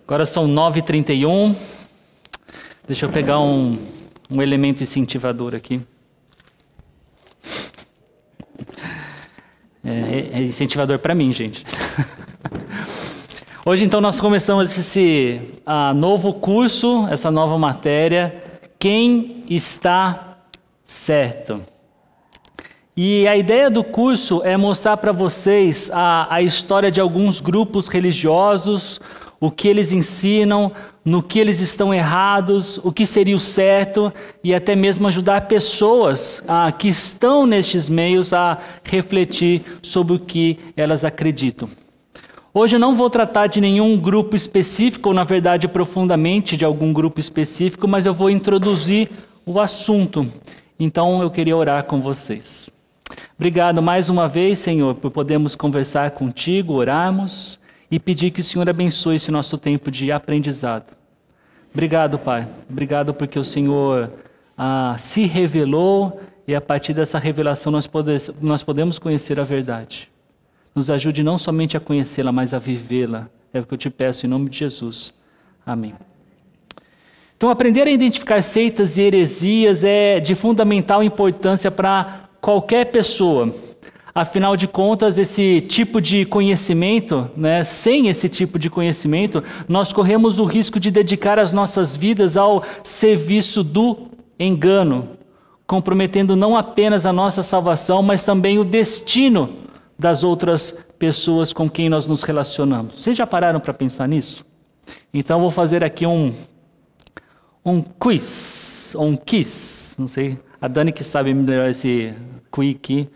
Agora são 9h31. Deixa eu pegar um elemento incentivador aqui. É incentivador para mim, gente. Hoje, então, nós começamos esse novo curso, essa nova matéria, Quem está certo? E a ideia do curso é mostrar para vocês a história de alguns grupos religiosos, o que eles ensinam, no que eles estão errados, o que seria o certo, e até mesmo ajudar pessoas que estão nestes meios a refletir sobre o que elas acreditam. Hoje eu não vou tratar de nenhum grupo específico, ou na verdade profundamente de algum grupo específico, mas eu vou introduzir o assunto. Então eu queria orar com vocês. Obrigado mais uma vez, Senhor, por podermos conversar contigo, orarmos e pedir que o Senhor abençoe esse nosso tempo de aprendizado. Obrigado, Pai. Obrigado porque o Senhor se revelou e a partir dessa revelação nós podemos conhecer a verdade. Nos ajude não somente a conhecê-la, mas a vivê-la. É o que eu te peço em nome de Jesus. Amém. Então, aprender a identificar seitas e heresias é de fundamental importância para qualquer pessoa. Afinal de contas, esse tipo de conhecimento, sem esse tipo de conhecimento, nós corremos o risco de dedicar as nossas vidas ao serviço do engano, comprometendo não apenas a nossa salvação, mas também o destino das outras pessoas com quem nós nos relacionamos. Vocês já pararam para pensar nisso? Então, vou fazer aqui um quiz, ou um quiz, não sei, a Dani que sabe melhor esse quiz aqui.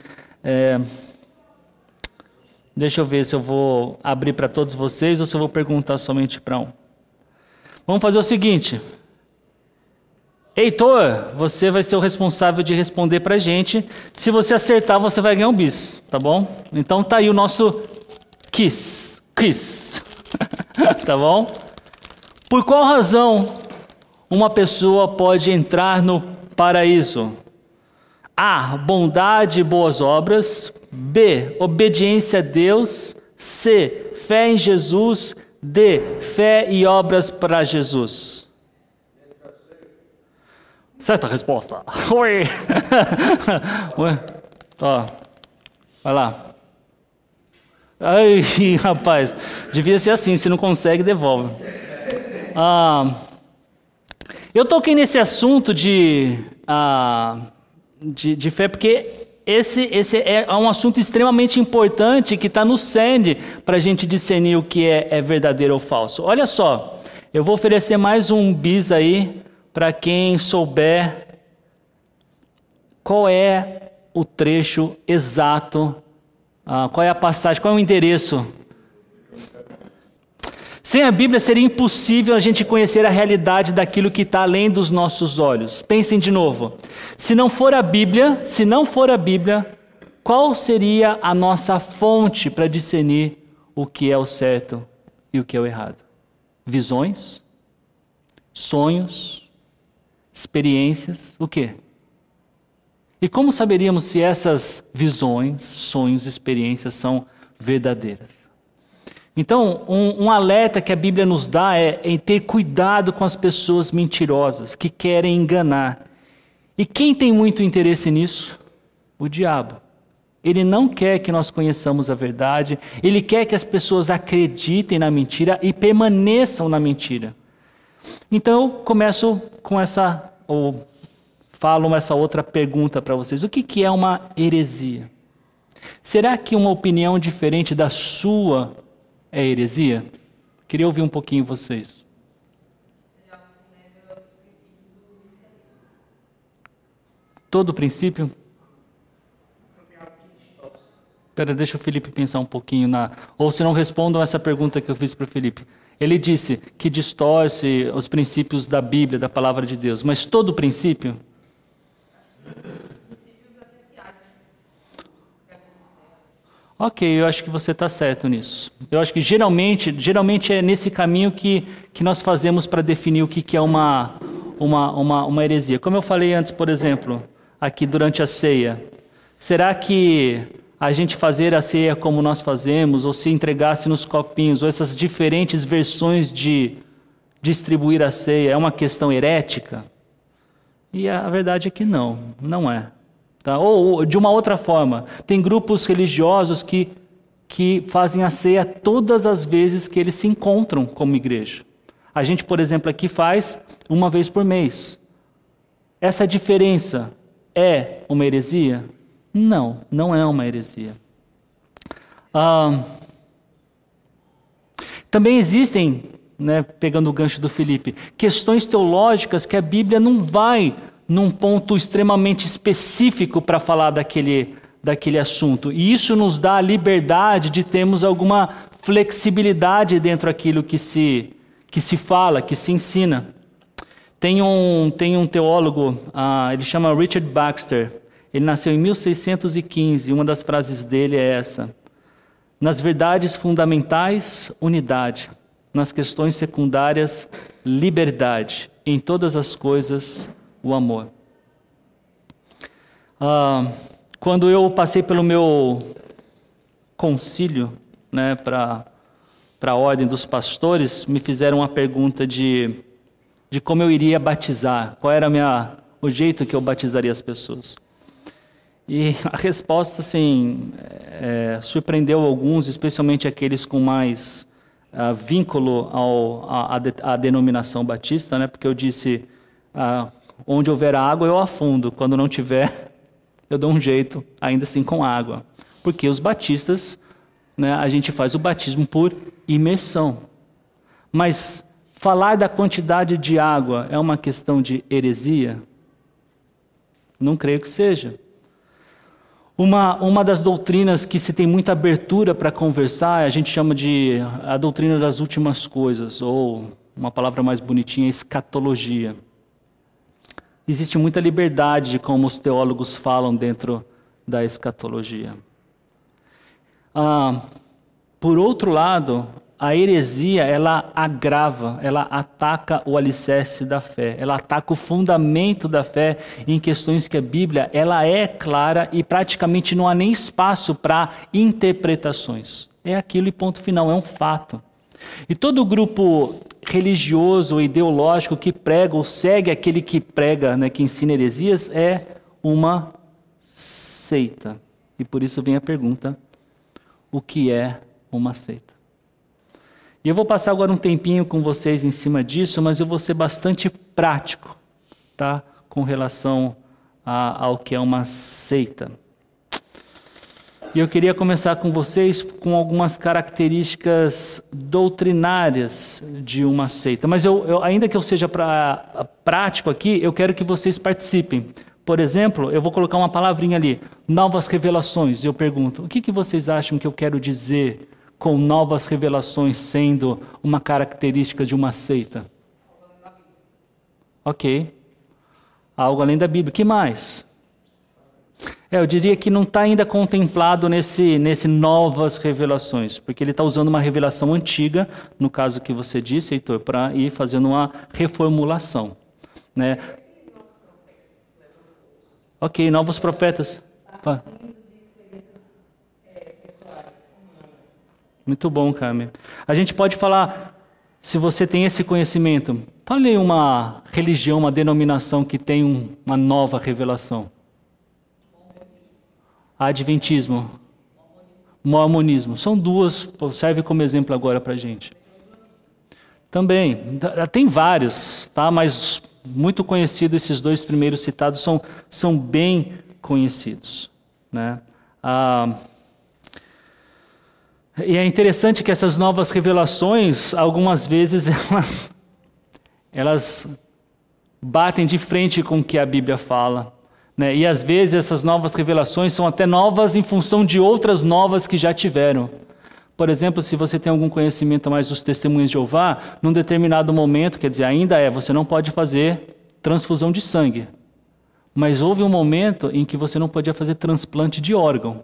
Deixa eu ver se eu vou abrir para todos vocês ou se eu vou perguntar somente para um. Vamos fazer o seguinte. Heitor, você vai ser o responsável de responder para a gente. Se você acertar, você vai ganhar um bis, tá bom? Então tá aí o nosso quiz. Tá bom? Por qual razão uma pessoa pode entrar no paraíso? A. Bondade e boas obras. B. Obediência a Deus. C. Fé em Jesus. D. Fé e obras para Jesus. Certa resposta. Oi. Ó, vai lá. Ai, rapaz. Devia ser assim. Se não consegue, devolve. Eu toquei nesse assunto de fé porque esse é um assunto extremamente importante que está no cerne para a gente discernir o que é verdadeiro ou falso. Olha só, eu vou oferecer mais um bis aí para quem souber qual é o trecho exato, qual é a passagem, qual é o endereço. Sem a Bíblia seria impossível a gente conhecer a realidade daquilo que está além dos nossos olhos. Pensem de novo. Se não for a Bíblia, qual seria a nossa fonte para discernir o que é o certo e o que é o errado? Visões? Sonhos? Experiências? O quê? E como saberíamos se essas visões, sonhos, experiências são verdadeiras? Então, um alerta que a Bíblia nos dá é em ter cuidado com as pessoas mentirosas, que querem enganar. E quem tem muito interesse nisso? O diabo. Ele não quer que nós conheçamos a verdade, ele quer que as pessoas acreditem na mentira e permaneçam na mentira. Então, eu começo com falo essa outra pergunta para vocês. O que é uma heresia? Será que uma opinião diferente da sua é heresia? Queria ouvir um pouquinho vocês. Todo princípio? Espera, deixa o Felipe pensar um pouquinho ou se não respondam essa pergunta que eu fiz para o Felipe. Ele disse que distorce os princípios da Bíblia, da palavra de Deus. Mas todo princípio? Ok, eu acho que você está certo nisso. Eu acho que geralmente é nesse caminho que nós fazemos para definir o que é uma heresia. Como eu falei antes, por exemplo, aqui durante a ceia, será que a gente fazer a ceia como nós fazemos, ou se entregasse nos copinhos, ou essas diferentes versões de distribuir a ceia, é uma questão herética? E a verdade é que não é. Tá? Ou de uma outra forma, tem grupos religiosos que fazem a ceia todas as vezes que eles se encontram como igreja. A gente, por exemplo, aqui faz uma vez por mês. Essa diferença é uma heresia? Não é uma heresia. Também existem, né, pegando o gancho do Felipe, questões teológicas que a Bíblia não vai num ponto extremamente específico para falar daquele assunto. E isso nos dá a liberdade de termos alguma flexibilidade dentro daquilo que se fala, que se ensina. Tem um teólogo, ele chama Richard Baxter. Ele nasceu em 1615, uma das frases dele é essa: nas verdades fundamentais, unidade; nas questões secundárias, liberdade; em todas as coisas, o amor. Quando eu passei pelo meu concílio, né, para a ordem dos pastores, me fizeram uma pergunta de como eu iria batizar, qual era o jeito que eu batizaria as pessoas. E a resposta, assim, surpreendeu alguns, especialmente aqueles com mais vínculo à denominação batista, né? Porque eu disse, onde houver água eu afundo, quando não tiver, eu dou um jeito, ainda assim com água. Porque os batistas, né, a gente faz o batismo por imersão. Mas falar da quantidade de água é uma questão de heresia? Não creio que seja. Uma das doutrinas que se tem muita abertura para conversar, a gente chama de a doutrina das últimas coisas, ou uma palavra mais bonitinha, escatologia. Existe muita liberdade de como os teólogos falam dentro da escatologia. Por outro lado, a heresia, ela agrava, ela ataca o alicerce da fé, ela ataca o fundamento da fé em questões que a Bíblia, ela é clara e praticamente não há nem espaço para interpretações. É aquilo e ponto final, é um fato. E todo grupo religioso ou ideológico que prega ou segue aquele que prega, né, que ensina heresias, é uma seita. E por isso vem a pergunta: o que é uma seita? E eu vou passar agora um tempinho com vocês em cima disso, mas eu vou ser bastante prático, tá? Com relação ao que é uma seita. E eu queria começar com vocês com algumas características doutrinárias de uma seita. Mas ainda que eu seja prático aqui, eu quero que vocês participem. Por exemplo, eu vou colocar uma palavrinha ali, novas revelações. Eu pergunto, o que vocês acham que eu quero dizer com novas revelações sendo uma característica de uma seita? Ok. Algo além da Bíblia. O que mais? Eu diria que não está ainda contemplado nesse novas revelações, porque ele está usando uma revelação antiga, no caso que você disse, Heitor, para ir fazendo uma reformulação. Né? Ok, novos profetas. Muito bom, Carmen. A gente pode falar, se você tem esse conhecimento, fale uma religião, uma denominação que tem uma nova revelação. Adventismo, mormonismo. São duas, serve como exemplo agora para a gente. Também, tem vários, tá? Mas muito conhecidos, esses dois primeiros citados são bem conhecidos. Né? E é interessante que essas novas revelações, algumas vezes, elas batem de frente com o que a Bíblia fala. Né? E às vezes essas novas revelações são até novas em função de outras novas que já tiveram. Por exemplo, se você tem algum conhecimento a mais dos testemunhos de Jeová, num determinado momento, quer dizer, você não pode fazer transfusão de sangue. Mas houve um momento em que você não podia fazer transplante de órgão.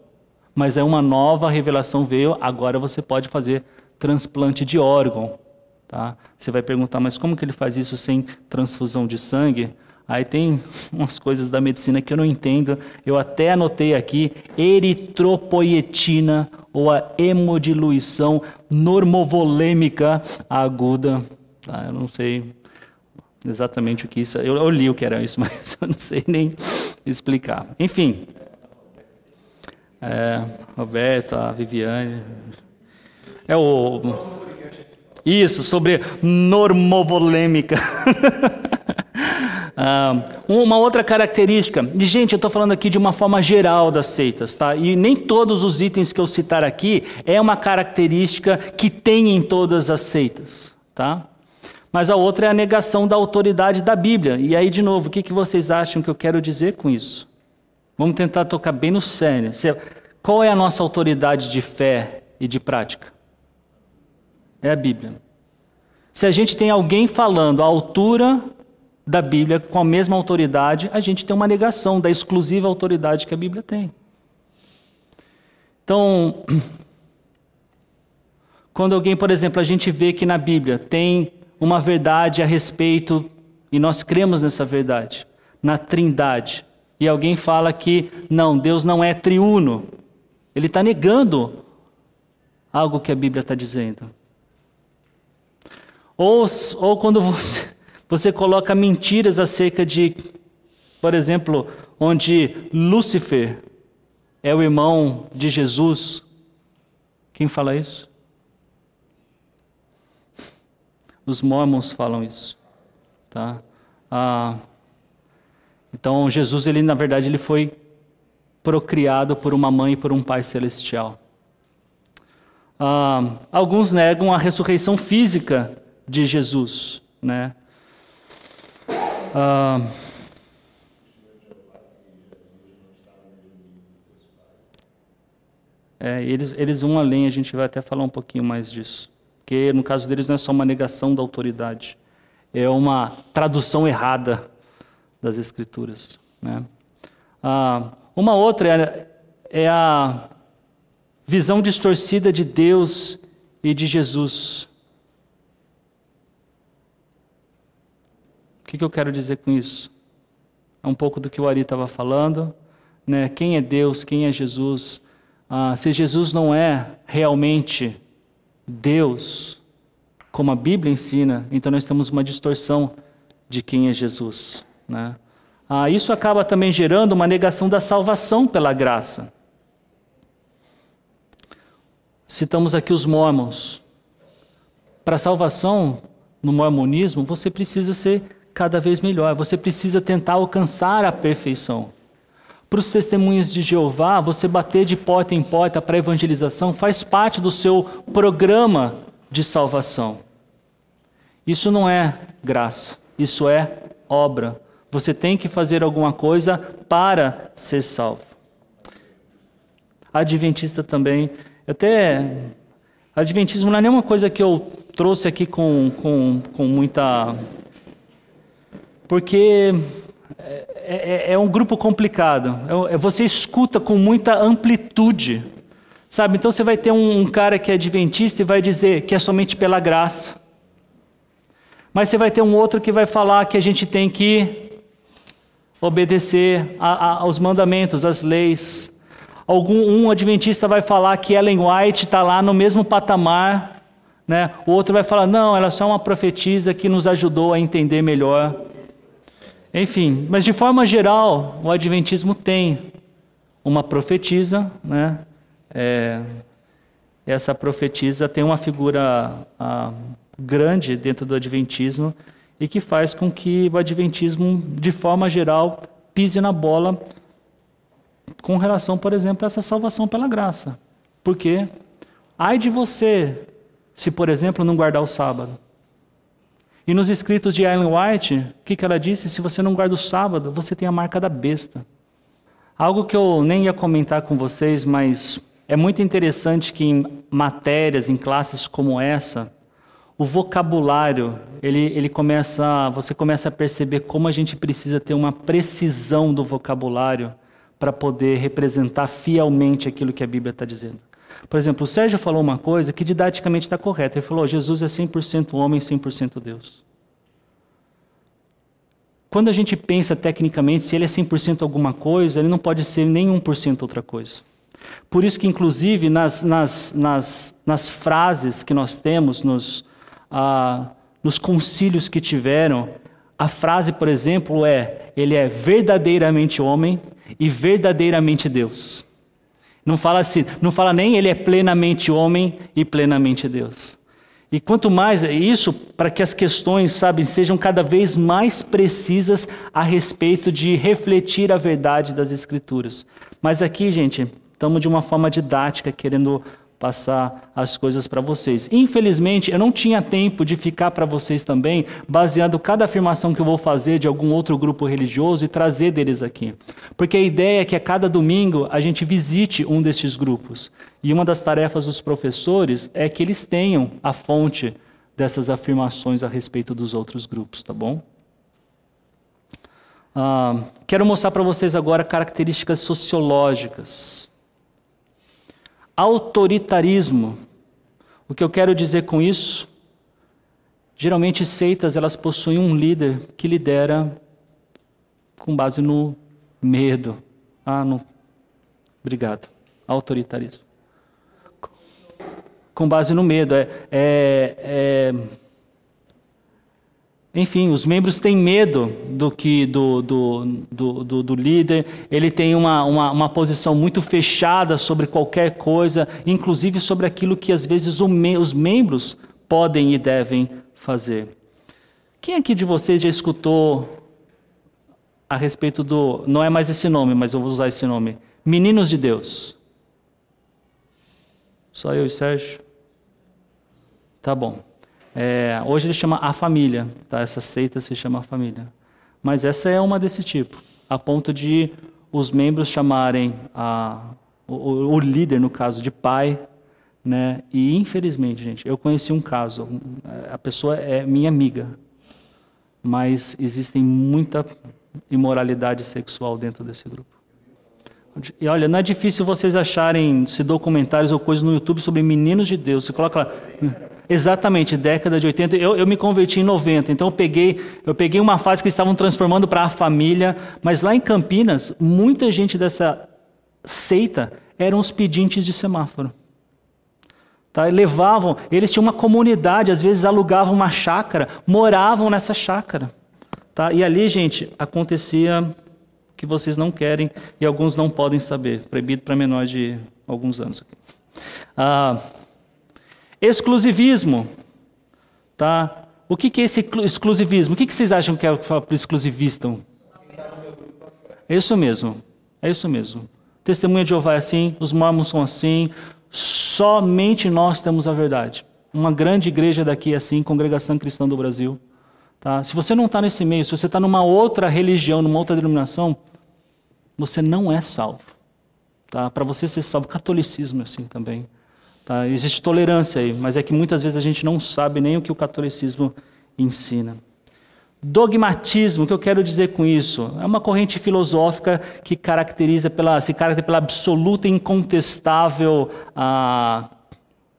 Mas aí uma nova revelação veio, agora você pode fazer transplante de órgão. Tá? Você vai perguntar, mas como que ele faz isso sem transfusão de sangue? Aí tem umas coisas da medicina que eu não entendo. Eu até anotei aqui, eritropoietina ou a hemodiluição normovolêmica aguda. Eu não sei exatamente o que isso é. Eu li o que era isso, mas eu não sei nem explicar. Enfim. Roberto, a Viviane. Isso, sobre normovolêmica. Uma outra característica, e gente, eu estou falando aqui de uma forma geral das seitas, tá? E nem todos os itens que eu citar aqui é uma característica que tem em todas as seitas, tá? Mas a outra é a negação da autoridade da Bíblia. E aí, de novo, o que vocês acham que eu quero dizer com isso? Vamos tentar tocar bem no cerne. Qual é a nossa autoridade de fé e de prática? É a Bíblia. Se a gente tem alguém falando a altura da Bíblia com a mesma autoridade, a gente tem uma negação da exclusiva autoridade que a Bíblia tem. Então, quando alguém, por exemplo, a gente vê que na Bíblia tem uma verdade a respeito, e nós cremos nessa verdade, na Trindade, e alguém fala que não, Deus não é triuno, ele está negando algo que a Bíblia está dizendo. Ou quando você coloca mentiras acerca de, por exemplo, onde Lúcifer é o irmão de Jesus. Quem fala isso? Os mormons falam isso. Tá? Então Jesus, na verdade, ele foi procriado por uma mãe e por um pai celestial. Alguns negam a ressurreição física de Jesus, né? Eles vão além, a gente vai até falar um pouquinho mais disso. Porque no caso deles não é só uma negação da autoridade, é uma tradução errada das Escrituras, né? Uma outra é a visão distorcida de Deus e de Jesus. O que eu quero dizer com isso? É um pouco do que o Ari estava falando, né? Quem é Deus, quem é Jesus? Se Jesus não é realmente Deus, como a Bíblia ensina, então nós temos uma distorção de quem é Jesus, né? Isso acaba também gerando uma negação da salvação pela graça. Citamos aqui os mormons. Para a salvação, no mormonismo, você precisa ser cada vez melhor, você precisa tentar alcançar a perfeição. Para os testemunhas de Jeová, você bater de porta em porta para a evangelização faz parte do seu programa de salvação. Isso não é graça, isso é obra. Você tem que fazer alguma coisa para ser salvo. Adventista também, Adventismo não é nenhuma coisa que eu trouxe aqui com muita... Porque é um grupo complicado. Você escuta com muita amplitude. Sabe? Então você vai ter um cara que é adventista e vai dizer que é somente pela graça. Mas você vai ter um outro que vai falar que a gente tem que obedecer aos mandamentos, às leis. Um adventista vai falar que Ellen White está lá no mesmo patamar, né? O outro vai falar, não, ela é só uma profetisa que nos ajudou a entender melhor. Enfim, mas de forma geral, o adventismo tem uma profetisa, né? Essa profetisa tem uma figura grande dentro do adventismo e que faz com que o adventismo, de forma geral, pise na bola com relação, por exemplo, a essa salvação pela graça. Por quê? Ai de você, se, por exemplo, não guardar o sábado. E nos escritos de Ellen White, o que ela disse? Se você não guarda o sábado, você tem a marca da besta. Algo que eu nem ia comentar com vocês, mas é muito interessante que em matérias, em classes como essa, o vocabulário, você começa a perceber como a gente precisa ter uma precisão do vocabulário para poder representar fielmente aquilo que a Bíblia está dizendo. Por exemplo, o Sérgio falou uma coisa que didaticamente está correta. Ele falou, Jesus é 100% homem, 100% Deus. quando a gente pensa tecnicamente, se ele é 100% alguma coisa, ele não pode ser nem 1% outra coisa. Por isso que, inclusive, nas frases que nós temos, nos concílios que tiveram, a frase, por exemplo, ele é verdadeiramente homem e verdadeiramente Deus. Não fala assim, não fala nem ele é plenamente homem e plenamente Deus. E quanto mais isso, para que as questões, sabe, sejam cada vez mais precisas a respeito de refletir a verdade das Escrituras. Mas aqui, gente, estamos de uma forma didática, querendo passar as coisas para vocês. Infelizmente, eu não tinha tempo de ficar para vocês também, baseando cada afirmação que eu vou fazer de algum outro grupo religioso e trazer deles aqui. Porque a ideia é que a cada domingo a gente visite um desses grupos. E uma das tarefas dos professores é que eles tenham a fonte dessas afirmações a respeito dos outros grupos, tá bom? Quero mostrar para vocês agora características sociológicas. Autoritarismo. O que eu quero dizer com isso? Geralmente seitas, elas possuem um líder que lidera com base no medo. Obrigado. Autoritarismo. Com base no medo. Enfim, os membros têm medo do líder, ele tem uma posição muito fechada sobre qualquer coisa, inclusive sobre aquilo que às vezes os membros podem e devem fazer. Quem aqui de vocês já escutou a respeito não é mais esse nome, mas eu vou usar esse nome, Meninos de Deus? Só eu e Sérgio? Tá bom. Hoje ele chama A Família, tá? Essa seita se chama A Família. Mas essa é uma desse tipo, a ponto de os membros chamarem o líder, no caso, de pai, né? E infelizmente, gente, eu conheci um caso, a pessoa é minha amiga, mas existem muita imoralidade sexual dentro desse grupo. E olha, não é difícil vocês acharem documentários ou coisas no YouTube sobre Meninos de Deus. Você coloca lá... Exatamente, década de 80. Eu me converti em 90, então eu peguei uma fase que eles estavam transformando para A Família, mas lá em Campinas, muita gente dessa seita eram os pedintes de semáforo. Tá? Eles tinham uma comunidade, às vezes alugavam uma chácara, moravam nessa chácara. Tá? E ali, gente, acontecia o que vocês não querem e alguns não podem saber, proibido para menores de alguns anos. Exclusivismo, tá? O que é esse exclusivismo? O que vocês acham que é o exclusivista? É isso mesmo, é isso mesmo. Testemunha de Jeová é assim, os mormons são assim, somente nós temos a verdade. Uma grande igreja daqui é assim, Congregação Cristã do Brasil. Tá? Se você não está nesse meio, se você está numa outra religião, numa outra denominação, você não é salvo. Tá? Para você ser salvo, catolicismo é assim também. Tá? Existe tolerância aí, mas é que muitas vezes a gente não sabe nem o que o catolicismo ensina. Dogmatismo, o que eu quero dizer com isso? É uma corrente filosófica que se caracteriza pela absoluta e incontestável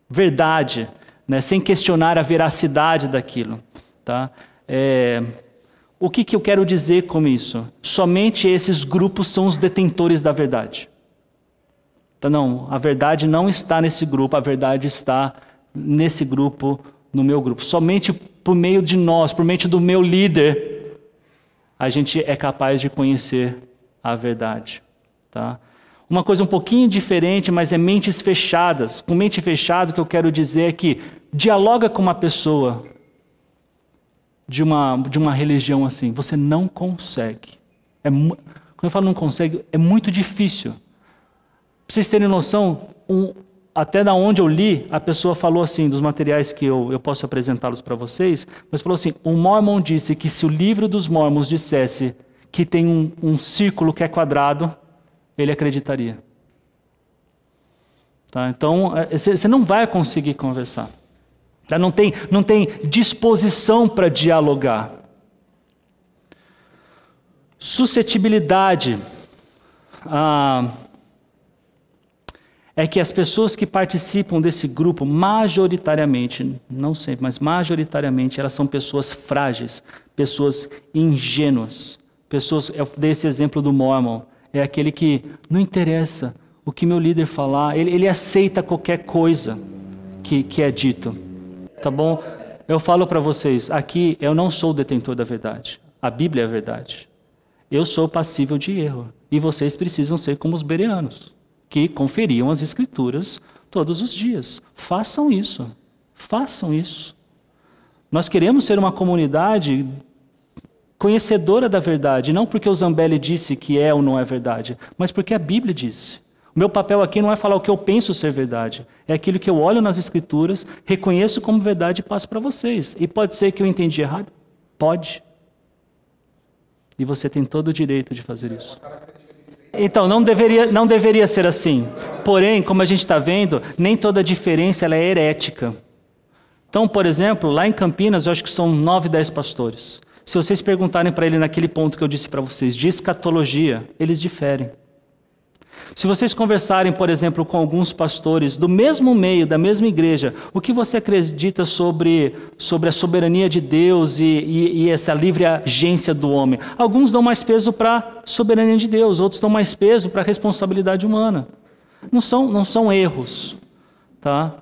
verdade, né? Sem questionar a veracidade daquilo. Tá? O que eu quero dizer com isso? Somente esses grupos são os detentores da verdade. Então, não, a verdade não está nesse grupo, a verdade está nesse grupo, no meu grupo. Somente por meio de nós, por meio do meu líder, a gente é capaz de conhecer a verdade. Tá? Uma coisa um pouquinho diferente, mas é mentes fechadas. Com mente fechada, o que eu quero dizer é que dialoga com uma pessoa de uma religião assim, você não consegue. Quando eu falo não consegue, é muito difícil. Para vocês terem noção, até da onde eu li, a pessoa falou assim, dos materiais que eu posso apresentá-los para vocês, mas falou assim, um mormon disse que se o livro dos mormons dissesse que tem um círculo que é quadrado, ele acreditaria. Tá? Então, você não vai conseguir conversar. Tá? Não tem disposição para dialogar. Suscetibilidade. é que as pessoas que participam desse grupo, majoritariamente, não sempre, mas majoritariamente, elas são pessoas frágeis, pessoas ingênuas. Pessoas, eu dei esse exemplo do Mormon, é aquele que não interessa o que meu líder falar, ele aceita qualquer coisa que é dito, tá bom? Eu falo para vocês, aqui eu não sou o detentor da verdade, a Bíblia é a verdade. Eu sou passível de erro, e vocês precisam ser como os bereanos, que conferiam as Escrituras todos os dias. Façam isso, façam isso. Nós queremos ser uma comunidade conhecedora da verdade, não porque o Zambelli disse que é ou não é verdade, mas porque a Bíblia disse. O meu papel aqui não é falar o que eu penso ser verdade, é aquilo que eu olho nas Escrituras, reconheço como verdade e passo para vocês. E pode ser que eu entendi errado? Pode. E você tem todo o direito de fazer isso. Então, não deveria ser assim. Porém, como a gente está vendo, nem toda diferença ela é herética. Então, por exemplo, lá em Campinas, eu acho que são 9, 10 pastores. Se vocês perguntarem para ele naquele ponto que eu disse para vocês, de escatologia, eles diferem. Se vocês conversarem, por exemplo, com alguns pastores do mesmo meio, da mesma igreja, o que você acredita sobre a soberania de Deus e essa livre agência do homem? Alguns dão mais peso para a soberania de Deus, outros dão mais peso para a responsabilidade humana. Não são erros. Tá?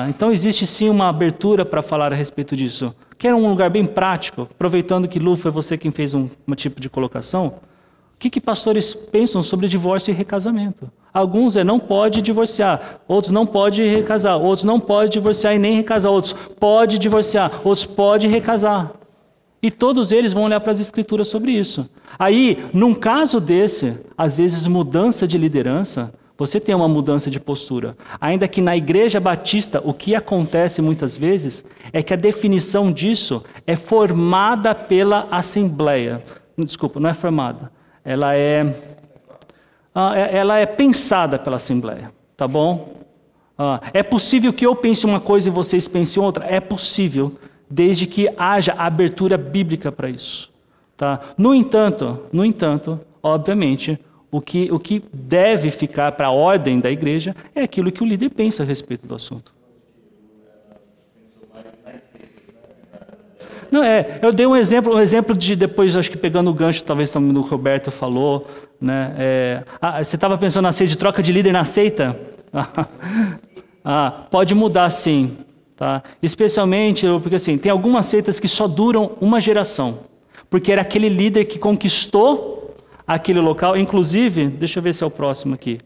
Então existe sim uma abertura para falar a respeito disso. Quer um lugar bem prático, aproveitando que Lu foi você quem fez um tipo de colocação? O que pastores pensam sobre divórcio e recasamento? Alguns não pode divorciar, outros não pode recasar, outros não pode divorciar e nem recasar, outros pode divorciar, outros pode recasar. E todos eles vão olhar para as Escrituras sobre isso. Aí, num caso desse, às vezes mudança de liderança, você tem uma mudança de postura. Ainda que na Igreja Batista, o que acontece muitas vezes é que a definição disso é formada pela Assembleia. Desculpa, não é formada. Ela é pensada pela Assembleia, tá bom? É possível que eu pense uma coisa e vocês pensem outra? É possível, desde que haja abertura bíblica para isso. Tá? No entanto, obviamente, o que deve ficar para a ordem da igreja é aquilo que o líder pensa a respeito do assunto. Não, eu dei um exemplo de depois, acho que pegando o gancho, talvez também do Roberto falou, né? Você estava pensando na seita, de troca de líder na seita? Pode mudar sim, tá? Especialmente porque assim, tem algumas seitas que só duram uma geração, porque era aquele líder que conquistou aquele local. Inclusive, deixa eu ver se é o próximo aqui,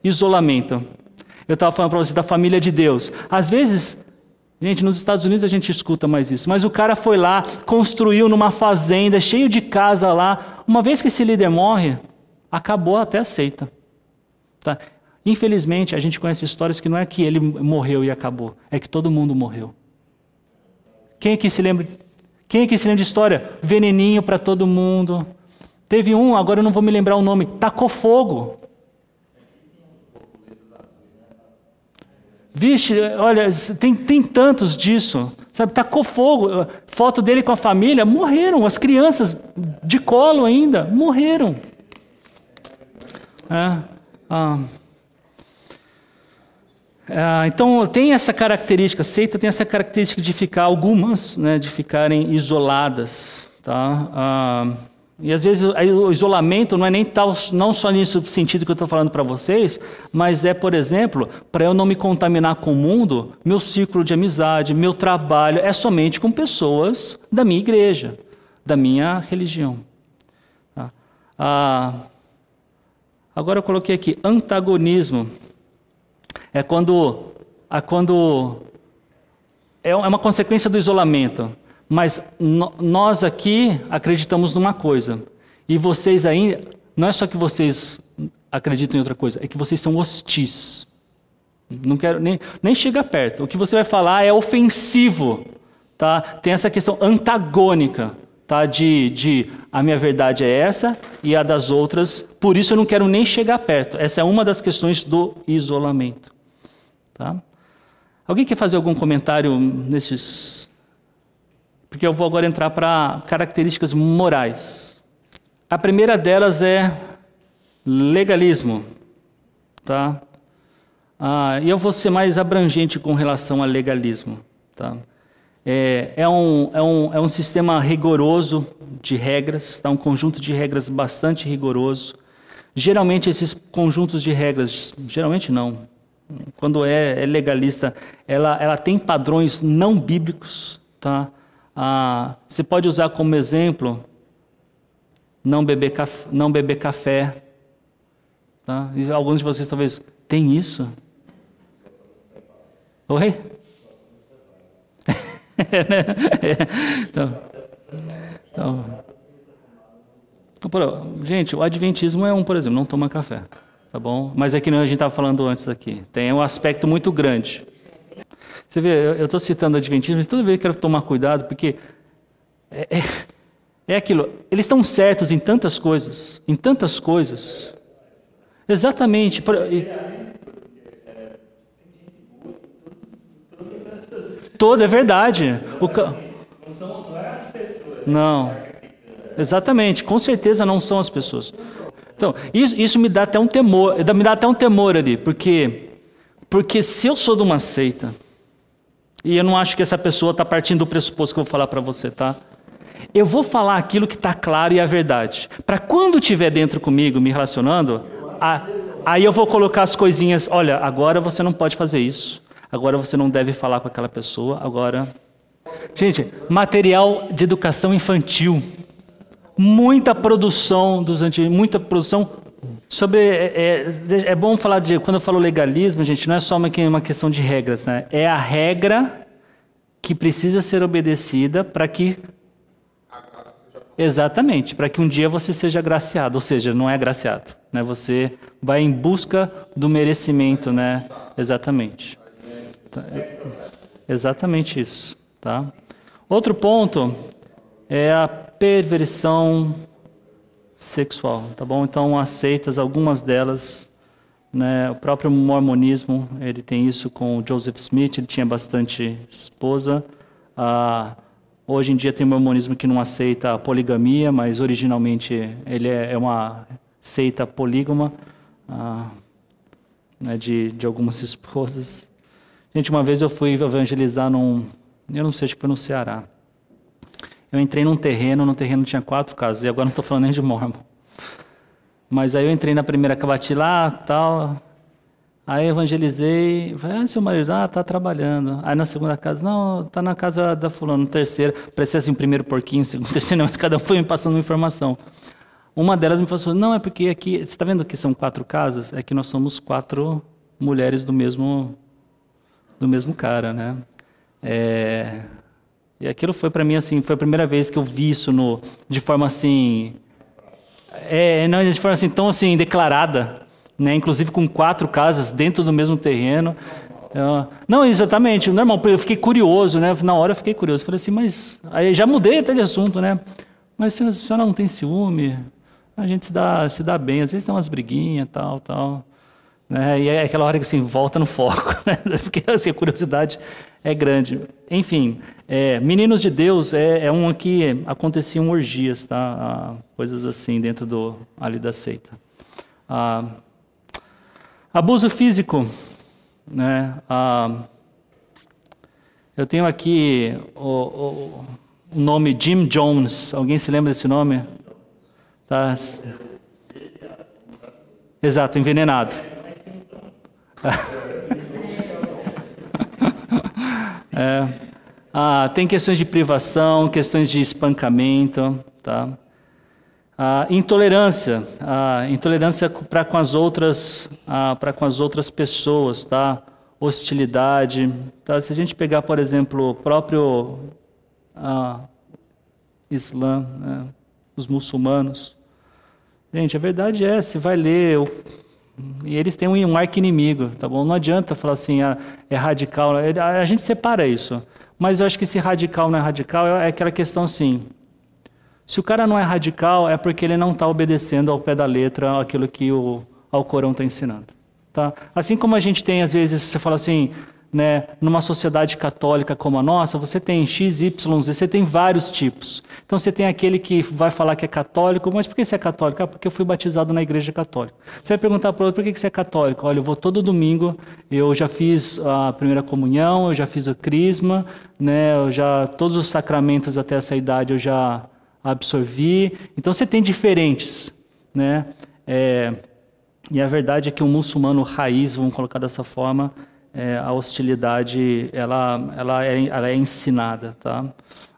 isolamento. Eu estava falando para vocês da família de Deus. Às vezes, gente, nos Estados Unidos a gente escuta mais isso, mas o cara foi lá, construiu numa fazenda, cheio de casa lá. Uma vez que esse líder morre, acabou até a seita. Tá? Infelizmente, a gente conhece histórias que não é que ele morreu e acabou, é que todo mundo morreu. Quem aqui se lembra de história? Veneninho para todo mundo. Teve um, agora eu não vou me lembrar o nome, tacou fogo. Vixe, olha, tem tantos disso, sabe? Tacou fogo, foto dele com a família, morreram, as crianças de colo ainda, morreram. Então tem essa característica, a seita tem essa característica de ficar, algumas, né, de ficarem isoladas, tá? E às vezes o isolamento não é nem não só nisso sentido que eu estou falando para vocês, mas por exemplo, para eu não me contaminar com o mundo, meu círculo de amizade, meu trabalho é somente com pessoas da minha igreja, da minha religião. Tá? Agora eu coloquei aqui, antagonismo. É uma consequência do isolamento. Mas nós aqui acreditamos numa coisa. E vocês ainda, não é só que vocês acreditam em outra coisa, é que vocês são hostis. Não quero nem chegar perto. O que você vai falar é ofensivo. Tá? Tem essa questão antagônica. Tá? De a minha verdade é essa e a das outras, por isso eu não quero nem chegar perto. Essa é uma das questões do isolamento. Tá? Alguém quer fazer algum comentário nesses... Porque eu vou agora entrar para características morais. A primeira delas é legalismo. Tá? E eu vou ser mais abrangente com relação ao legalismo. Tá? É um sistema rigoroso de regras, tá? Um conjunto de regras bastante rigoroso. Geralmente esses conjuntos de regras, geralmente não, quando é legalista, ela tem padrões não bíblicos. Tá? Você pode usar como exemplo não beber café. Tá? E alguns de vocês talvez, tem isso? Oi? Gente, o adventismo é por exemplo, não toma café, tá bom? Mas é que a gente estava falando antes aqui, tem um aspecto muito grande. Você vê, eu estou citando o adventismo, mas toda vez eu quero tomar cuidado, porque é aquilo, eles estão certos em tantas coisas, Exatamente. Todo, é verdade. Não. Exatamente, com certeza não são as pessoas. Então, isso me dá até um temor, ali, porque se eu sou de uma seita, e eu não acho que essa pessoa está partindo do pressuposto que eu vou falar para você, tá? Eu vou falar aquilo que está claro e é a verdade. Para quando estiver dentro comigo, me relacionando, aí eu vou colocar as coisinhas, olha, agora você não pode fazer isso, agora você não deve falar com aquela pessoa, agora... Gente, material de educação infantil, muita produção dos antigos, muita produção sobre... É bom falar quando eu falo legalismo, gente, não é só uma questão de regras, né? É a regra que precisa ser obedecida para que... Exatamente, para que um dia você seja agraciado, ou seja, não é agraciado, né? Você vai em busca do merecimento, né? Exatamente. Exatamente isso, tá? Outro ponto é a perversão sexual, tá bom? Então, aceitas algumas delas, né? O próprio mormonismo, ele tem isso com o Joseph Smith, ele tinha bastante esposa. Hoje em dia tem o mormonismo que não aceita a poligamia, mas originalmente ele é uma seita polígama, né, de algumas esposas. Gente, uma vez eu fui evangelizar eu não sei, acho que foi no Ceará. Eu entrei no terreno tinha 4 casas, e agora não estou falando nem de mormon. Mas aí eu entrei na primeira que bati lá, tal, aí evangelizei, falei, seu marido, tá trabalhando. Aí na segunda casa, não, tá na casa da fulana, no terceiro, parecia assim, o primeiro porquinho, o segundo, terceiro, mas cada um foi me passando uma informação. Uma delas me falou assim, não, é porque aqui, você está vendo que são 4 casas? É que nós somos 4 mulheres do mesmo cara, né? E aquilo foi para mim assim, foi a primeira vez que eu vi isso de forma assim, não de forma assim tão assim declarada, né? Inclusive com 4 casas dentro do mesmo terreno. Não, exatamente, normal. Eu fiquei curioso, né? Na hora eu fiquei curioso, falei assim, mas aí já mudei até de assunto, né? Mas a senhora não tem ciúme? A gente se dá bem, às vezes tem umas briguinhas, tal. Né? E é aquela hora que assim, volta no foco, né? Porque assim, a curiosidade é grande. Enfim, Meninos de Deus é um que aconteciam orgias, tá? Coisas assim dentro ali da seita. Abuso físico, né? Eu tenho aqui o nome Jim Jones. Alguém se lembra desse nome? Tá? Exato, envenenado. Tem questões de privação, questões de espancamento, tá? Intolerância para com as outras pessoas, tá? Hostilidade, tá? Se a gente pegar, por exemplo, o próprio Islã, né? Os muçulmanos, gente, a verdade se vai ler e eles têm um arqui-inimigo, tá bom? Não adianta falar assim, é radical. A gente separa isso. Mas eu acho que se radical não é radical, é aquela questão assim. Se o cara não é radical, é porque ele não está obedecendo ao pé da letra aquilo que o Alcorão está ensinando. Tá? Assim como a gente tem, às vezes, você fala assim, né, numa sociedade católica como a nossa, você tem X, Y, Z, você tem vários tipos. Então você tem aquele que vai falar que é católico, mas por que você é católico? Ah, porque eu fui batizado na igreja católica. Você vai perguntar para o outro, por que você é católico? Olha, eu vou todo domingo, eu já fiz a primeira comunhão, eu já fiz o crisma, né, todos os sacramentos até essa idade eu já absorvi. Então você tem diferentes, né? E a verdade é que o muçulmano raiz, vamos colocar dessa forma, a hostilidade ela é ensinada, tá?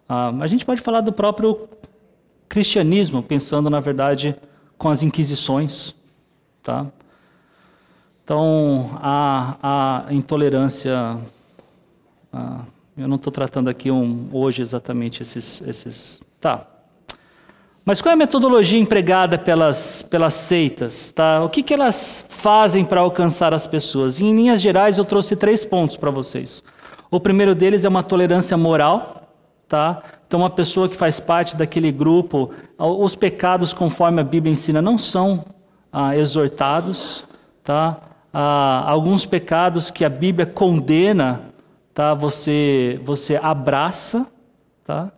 A gente pode falar do próprio cristianismo, pensando na verdade com as inquisições, tá? Então a intolerância, eu não estou tratando aqui hoje exatamente esses, tá? Mas qual é a metodologia empregada pelas seitas? Tá? O que elas fazem para alcançar as pessoas? Em linhas gerais, eu trouxe 3 pontos para vocês. O primeiro deles é uma tolerância moral. Tá? Então, uma pessoa que faz parte daquele grupo, os pecados, conforme a Bíblia ensina, não são exortados. Tá? Alguns pecados que a Bíblia condena, tá? Você abraça. Tá?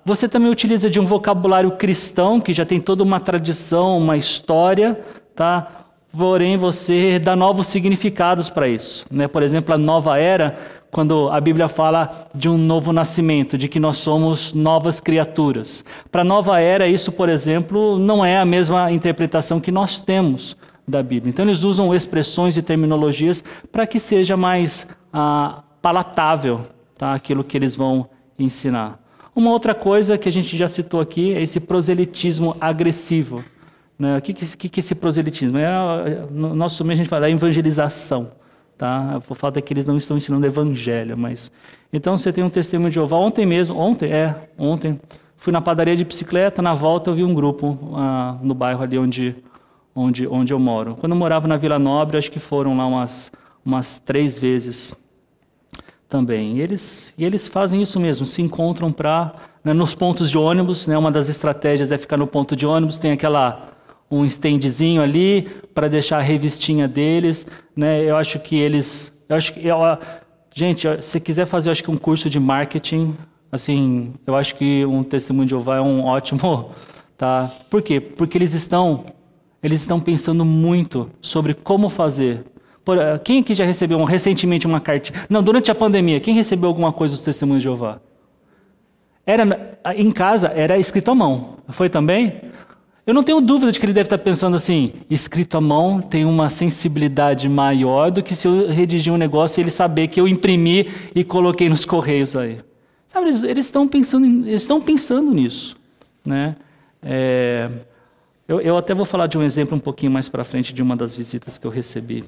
Você também utiliza de um vocabulário cristão, que já tem toda uma tradição, uma história, tá? Porém você dá novos significados para isso, né? Por exemplo, a nova era, quando a Bíblia fala de um novo nascimento, de que nós somos novas criaturas. Para a nova era, isso, por exemplo, não é a mesma interpretação que nós temos da Bíblia. Então eles usam expressões e terminologias para que seja mais palatável, tá? Aquilo que eles vão ensinar. Uma outra coisa que a gente já citou aqui é esse proselitismo agressivo. Né? O que é esse proselitismo? No nosso meio a gente fala da evangelização. Tá? O fato é que eles não estão ensinando evangelho. Mas... Então você tem um testemunho de Jeová. Ontem, fui na padaria de bicicleta, na volta eu vi um grupo no bairro ali onde eu moro. Quando eu morava na Vila Nobre, acho que foram lá umas 3 vezes. Também. E eles fazem isso mesmo, se encontram nos pontos de ônibus, né? Uma das estratégias é ficar no ponto de ônibus, tem um standzinho ali para deixar a revistinha deles, né? Gente, se quiser fazer, acho que um curso de marketing, assim, eu acho que um testemunho de Jeová é um ótimo, tá? Por quê? Porque eles estão pensando muito sobre como fazer. Quem aqui já recebeu recentemente uma cartinha? Não, durante a pandemia, quem recebeu alguma coisa dos testemunhos de Jeová? Em casa, era escrito à mão. Foi também? Eu não tenho dúvida de que ele deve estar pensando assim, escrito à mão tem uma sensibilidade maior do que se eu redigir um negócio e ele saber que eu imprimi e coloquei nos correios aí. Sabe, eles estão pensando nisso. Né? Eu até vou falar de um exemplo um pouquinho mais para frente de uma das visitas que eu recebi.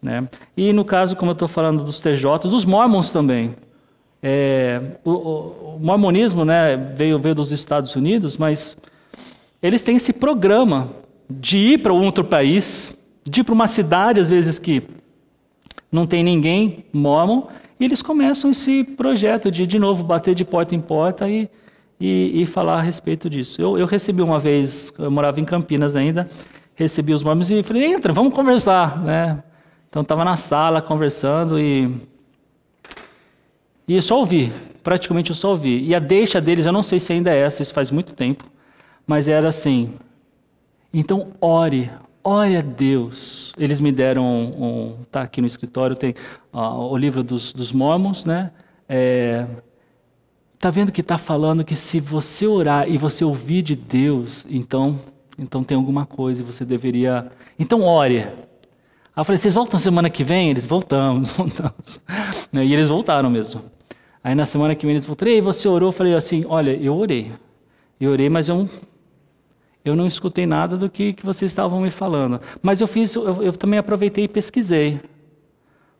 Né? E no caso, como eu estou falando dos TJs, dos Mormons também. O mormonismo, né, veio dos Estados Unidos, mas eles têm esse programa de ir para um outro país, de ir para uma cidade, às vezes que não tem ninguém mormon, e eles começam esse projeto de novo, bater de porta em porta e falar a respeito disso. Eu recebi uma vez, eu morava em Campinas ainda, recebi os mormons e falei, entra, vamos conversar, né? Então, estava na sala conversando e eu só ouvi, praticamente eu só ouvi. E a deixa deles, eu não sei se ainda é essa, isso faz muito tempo, mas era assim, então ore a Deus. Eles me deram tá aqui no escritório, tem o livro dos Mormons, né? Tá vendo que está falando que se você orar e você ouvir de Deus, então tem alguma coisa e você deveria... Então ore. Aí eu falei, vocês voltam semana que vem? Eles, voltamos. E eles voltaram mesmo. Aí na semana que vem eles voltaram, e você orou? Eu falei assim, olha, eu orei, mas eu não escutei nada do que vocês estavam me falando. Mas eu também aproveitei e pesquisei.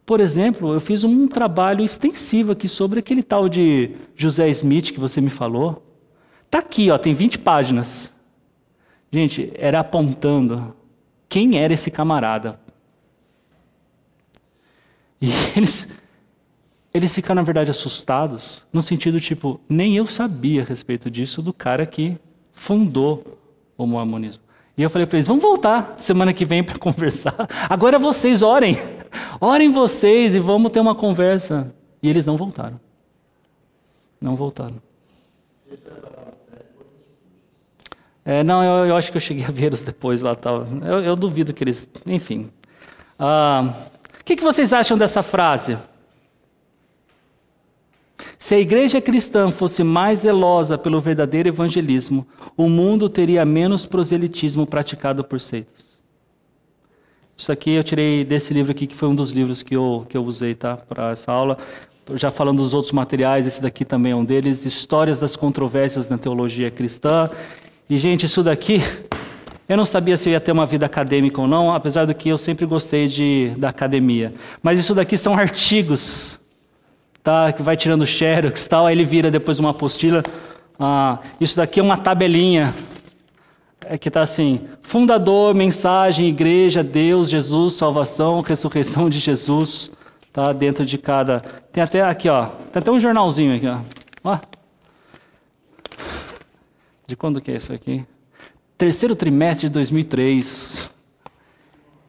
Por exemplo, eu fiz um trabalho extensivo aqui sobre aquele tal de José Smith que você me falou. Está aqui, tem 20 páginas. Gente, era apontando quem era esse camarada. E eles ficaram, na verdade, assustados, no sentido tipo, nem eu sabia a respeito disso do cara que fundou o mormonismo. E eu falei para eles, vamos voltar semana que vem para conversar. Agora vocês orem Orem vocês e vamos ter uma conversa. E eles não voltaram. Não voltaram. Não, eu acho que eu cheguei a vê-los depois lá. Tal. Eu duvido que eles... Enfim. O que vocês acham dessa frase? Se a igreja cristã fosse mais zelosa pelo verdadeiro evangelismo, o mundo teria menos proselitismo praticado por seitas. Isso aqui eu tirei desse livro aqui, que foi um dos livros que eu usei, tá, para essa aula. Já falando dos outros materiais, esse daqui também é um deles. Histórias das controvérsias na teologia cristã. E, gente, isso daqui... Eu não sabia se eu ia ter uma vida acadêmica ou não, apesar do que eu sempre gostei da academia. Mas isso daqui são artigos, tá? Que vai tirando xerox e tal, aí ele vira depois uma apostila. Isso daqui é uma tabelinha, que está assim, fundador, mensagem, igreja, Deus, Jesus, salvação, ressurreição de Jesus, tá? Dentro de cada... Tem até aqui, ó, tem até um jornalzinho aqui, ó. De quando que é isso aqui? Terceiro trimestre de 2003.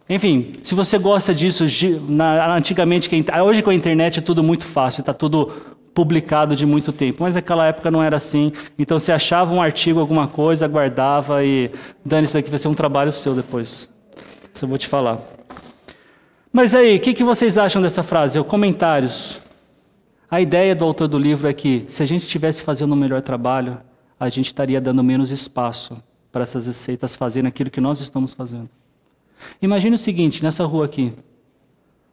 Enfim, se você gosta disso, antigamente, hoje com a internet é tudo muito fácil, está tudo publicado de muito tempo, mas naquela época não era assim. Então você achava um artigo, alguma coisa, guardava e dane, isso daqui vai ser um trabalho seu depois. Isso eu vou te falar. Mas aí, o que vocês acham dessa frase? Comentários. A ideia do autor do livro é que se a gente estivesse fazendo um melhor trabalho, a gente estaria dando menos espaço para essas seitas fazerem aquilo que nós estamos fazendo. Imagine o seguinte, nessa rua aqui.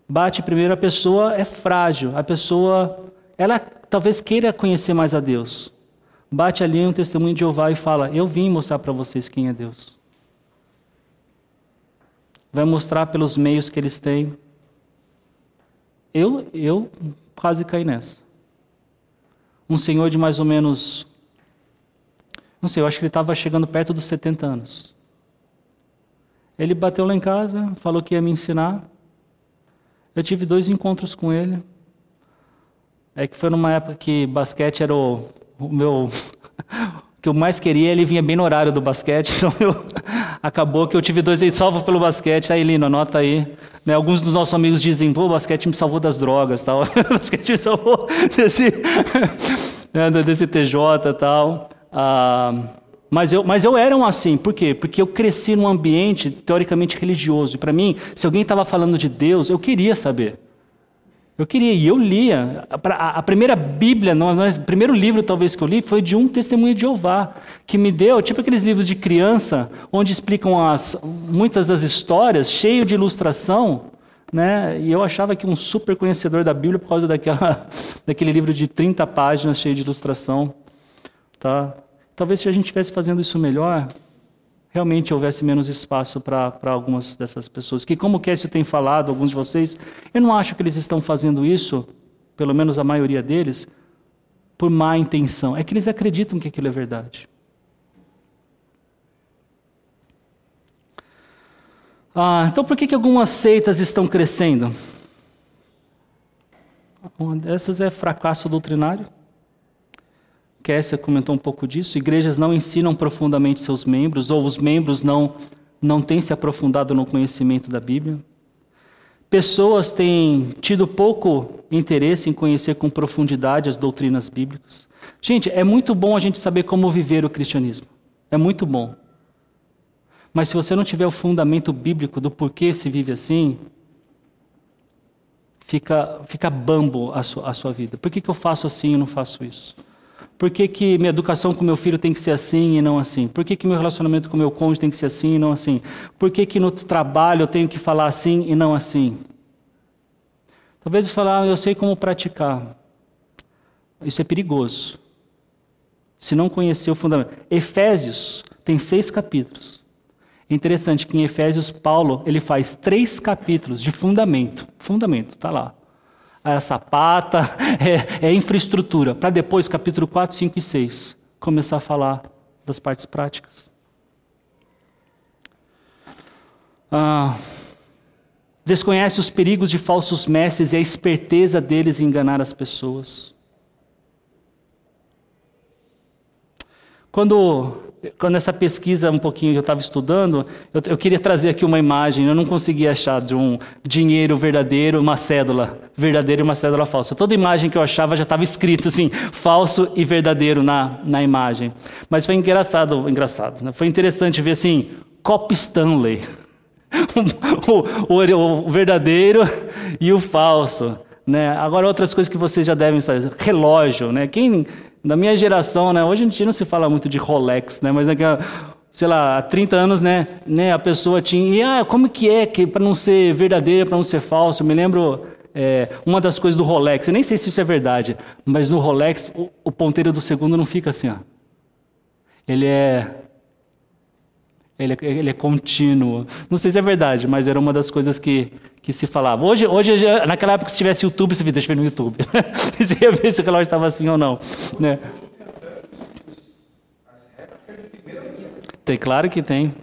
Bate primeiro, a pessoa é frágil, a pessoa, ela talvez queira conhecer mais a Deus. Bate ali um testemunho de Jeová e fala, eu vim mostrar para vocês quem é Deus. Vai mostrar pelos meios que eles têm. Eu quase caí nessa. Um senhor de mais ou menos... Não sei, eu acho que ele estava chegando perto dos 70 anos. Ele bateu lá em casa, falou que ia me ensinar. Eu tive 2 encontros com ele. É que foi numa época que basquete era o meu... O que eu mais queria, ele vinha bem no horário do basquete. Então acabou que eu tive 2 salvo pelo basquete. Aí, Lino, anota aí. Né, alguns dos nossos amigos dizem, pô, o basquete me salvou das drogas. Tal. O basquete me salvou desse TJ e tal. Mas eu era assim, por quê? Porque eu cresci num ambiente teoricamente religioso, e para mim, se alguém estava falando de Deus, eu queria saber. E eu lia. A primeira Bíblia, o primeiro livro talvez que eu li, foi de um testemunho de Jeová, que me deu, tipo aqueles livros de criança, onde explicam muitas das histórias, cheio de ilustração, né? E eu achava que um super conhecedor da Bíblia por causa daquele livro de 30 páginas, cheio de ilustração. Tá? Talvez se a gente estivesse fazendo isso melhor, realmente houvesse menos espaço para algumas dessas pessoas. Que, como o Cássio tem falado, alguns de vocês, eu não acho que eles estão fazendo isso, pelo menos a maioria deles, por má intenção. É que eles acreditam que aquilo é verdade. Então por que algumas seitas estão crescendo? Uma dessas é fracasso doutrinário. Kessia comentou um pouco disso. Igrejas não ensinam profundamente seus membros, ou os membros não têm se aprofundado no conhecimento da Bíblia. Pessoas têm tido pouco interesse em conhecer com profundidade as doutrinas bíblicas. Gente, é muito bom a gente saber como viver o cristianismo. É muito bom. Mas se você não tiver o fundamento bíblico do porquê se vive assim, fica bambo a sua vida. Por que eu faço assim e não faço isso? Por que minha educação com meu filho tem que ser assim e não assim? Por que meu relacionamento com meu cônjuge tem que ser assim e não assim? Por que no trabalho eu tenho que falar assim e não assim? Talvez eles falam, eu sei como praticar. Isso é perigoso. Se não conhecer o fundamento. Efésios tem 6 capítulos. É interessante que em Efésios, Paulo ele faz 3 capítulos de fundamento. Fundamento, está lá. A sapata, é infraestrutura, para depois, capítulo 4, 5 e 6, começar a falar das partes práticas. Desconhece os perigos de falsos mestres e a esperteza deles em enganar as pessoas. Quando quando essa pesquisa um pouquinho eu estava estudando, eu queria trazer aqui uma imagem, eu não conseguia achar de um dinheiro verdadeiro, uma cédula verdadeira e uma cédula falsa. Toda imagem que eu achava já estava escrito assim, falso e verdadeiro na imagem. Mas foi engraçado, né? Foi interessante ver assim, Copo Stanley, o verdadeiro e o falso, né? Agora outras coisas que vocês já devem saber, relógio, né? Da minha geração, né? Hoje em dia não se fala muito de Rolex, né? Mas naquela, sei lá, há 30 anos, né? A pessoa tinha... E como que para não ser verdadeiro, para não ser falso? Eu me lembro uma das coisas do Rolex, eu nem sei se isso é verdade, mas no Rolex o ponteiro do segundo não fica assim, ó. Ele é contínuo. Não sei se é verdade, mas era uma das coisas que se falava. Hoje, naquela época, se tivesse YouTube, você via, deixa eu ver no YouTube. Você ia ver se o relógio estava assim ou não. Né? Claro que tem.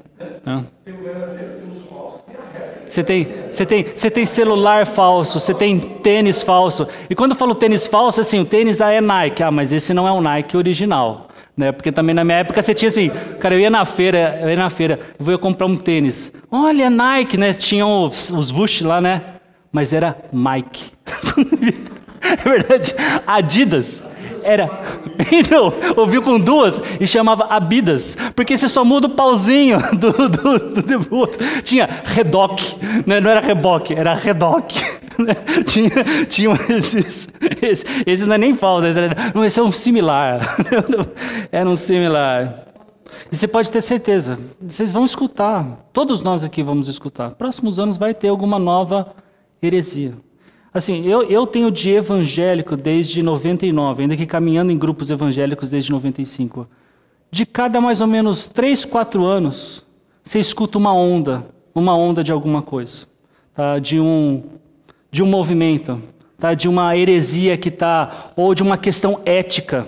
Você tem celular falso, você tem tênis falso. E quando eu falo tênis falso, assim, o tênis é Nike. Ah, mas esse não é o Nike original. Né? Porque também na minha época você tinha assim, cara, eu ia na feira, eu vou comprar um tênis. Olha, Nike, né? Tinham os Vush lá, né? Mas era Mike. É verdade, Adidas. Era, então, ouviu com duas e chamava Abidas, porque você só muda o pauzinho do outro. Tinha Redoc, né? Não era reboque, era Redoc. Tinha esses não é nem falta, esse é um similar. Era um similar. E você pode ter certeza, vocês vão escutar, todos nós aqui vamos escutar. Próximos anos vai ter alguma nova heresia. Assim, eu tenho de evangélico desde 99, ainda que caminhando em grupos evangélicos desde 95. De cada mais ou menos 3, 4 anos, você escuta uma onda de alguma coisa, tá? De um movimento, tá? De uma heresia que está, ou de uma questão ética.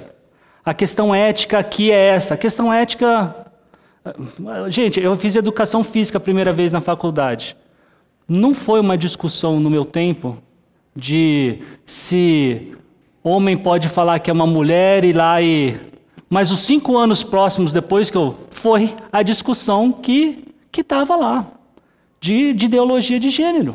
A questão ética aqui é essa. A questão ética... Gente, eu fiz educação física a primeira vez na faculdade. Não foi uma discussão no meu tempo de se homem pode falar que é uma mulher e lá e... Mas os 5 anos próximos depois foi a discussão que estava lá, de ideologia de gênero.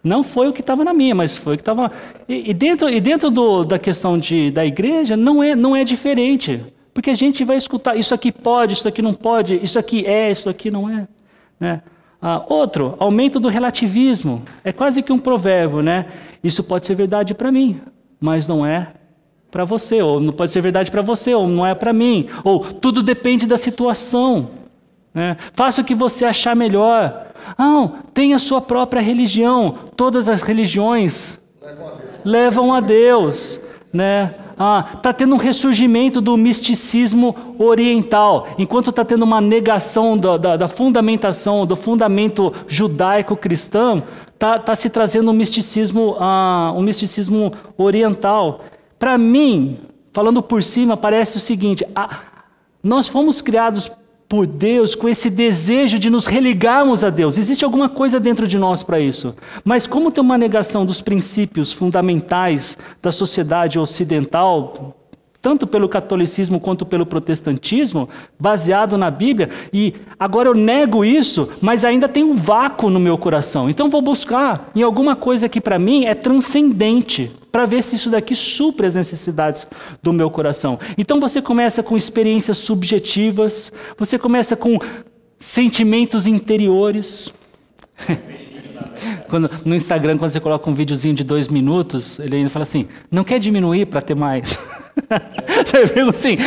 Não foi o que estava na minha, mas foi o que estava lá. E dentro da questão da igreja, não é diferente. Porque a gente vai escutar, isso aqui pode, isso aqui não pode, isso aqui isso aqui não é. Né? Outro, aumento do relativismo. É quase que um provérbio, né? Isso pode ser verdade para mim, mas não é para você. Ou não pode ser verdade para você, ou não é para mim. Ou tudo depende da situação. Né? Faça o que você achar melhor. Tenha a sua própria religião. Todas as religiões levam a Deus. Né? Está tendo um ressurgimento do misticismo oriental. Enquanto está tendo uma negação da fundamentação, do fundamento judaico-cristão, está se trazendo um misticismo oriental. Para mim, falando por cima, parece o seguinte: nós fomos criados por Deus com esse desejo de nos religarmos a Deus. Existe alguma coisa dentro de nós para isso. Mas como tem uma negação dos princípios fundamentais da sociedade ocidental, tanto pelo catolicismo quanto pelo protestantismo, baseado na Bíblia, e agora eu nego isso, mas ainda tem um vácuo no meu coração. Então vou buscar em alguma coisa que para mim é transcendente, para ver se isso daqui supre as necessidades do meu coração. Então você começa com experiências subjetivas, você começa com sentimentos interiores. No Instagram, quando você coloca um videozinho de 2 minutos, ele ainda fala assim, não quer diminuir para ter mais? Você pergunta assim,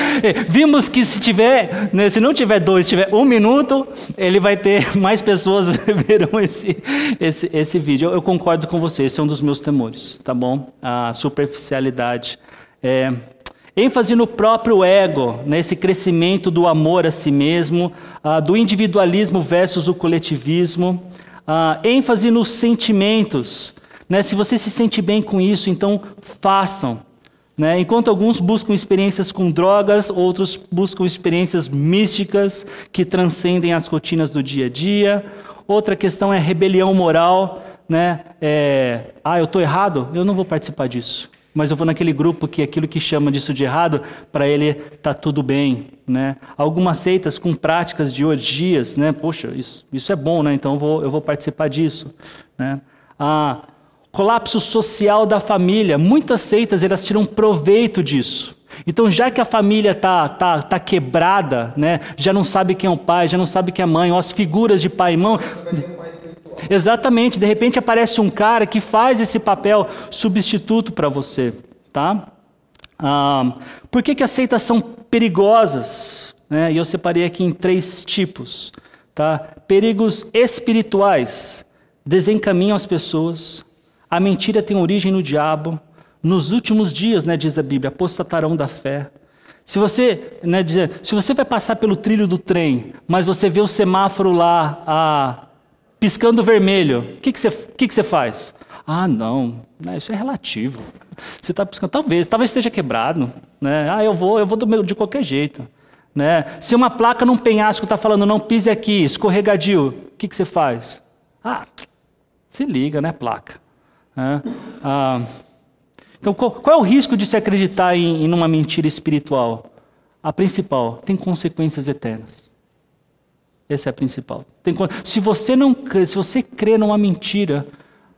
vimos que se não tiver 2, tiver 1 minuto, ele vai ter mais pessoas verão esse vídeo. Eu concordo com você, esse é um dos meus temores, tá bom? A superficialidade. ênfase no próprio ego, nesse crescimento do amor a si mesmo, do individualismo versus o coletivismo, ênfase nos sentimentos, né? Se você se sente bem com isso, então façam. Né? Enquanto alguns buscam experiências com drogas, outros buscam experiências místicas que transcendem as rotinas do dia a dia. Outra questão é rebelião moral. Né? Eu estou errado? Eu não vou participar disso. Mas eu vou naquele grupo que aquilo que chama disso de errado, para ele tá tudo bem, né? Algumas seitas com práticas de orgias, né? Poxa, isso é bom, né? Então eu vou participar disso, né? Colapso social da família. Muitas seitas, elas tiram proveito disso. Então, já que a família tá quebrada, né? Já não sabe quem é o pai, já não sabe quem é a mãe, ou as figuras de pai e mãe. Exatamente, de repente aparece um cara que faz esse papel substituto para você, tá? Por que as seitas são perigosas? Né? E eu separei aqui em 3 tipos, tá? Perigos espirituais, desencaminham as pessoas, a mentira tem origem no diabo, nos últimos dias, né, diz a Bíblia, apostatarão da fé. Se você vai passar pelo trilho do trem, mas você vê o semáforo lá, piscando vermelho, o que você faz? Não, né, isso é relativo. Você está piscando, talvez esteja quebrado, né? Eu vou de qualquer jeito, né? Se uma placa num penhasco está falando não pise aqui, escorregadio, o que você faz? Se liga, né, placa? Então, qual é o risco de se acreditar em uma mentira espiritual? A principal, tem consequências eternas. Essa é a principal. Se você crê numa mentira,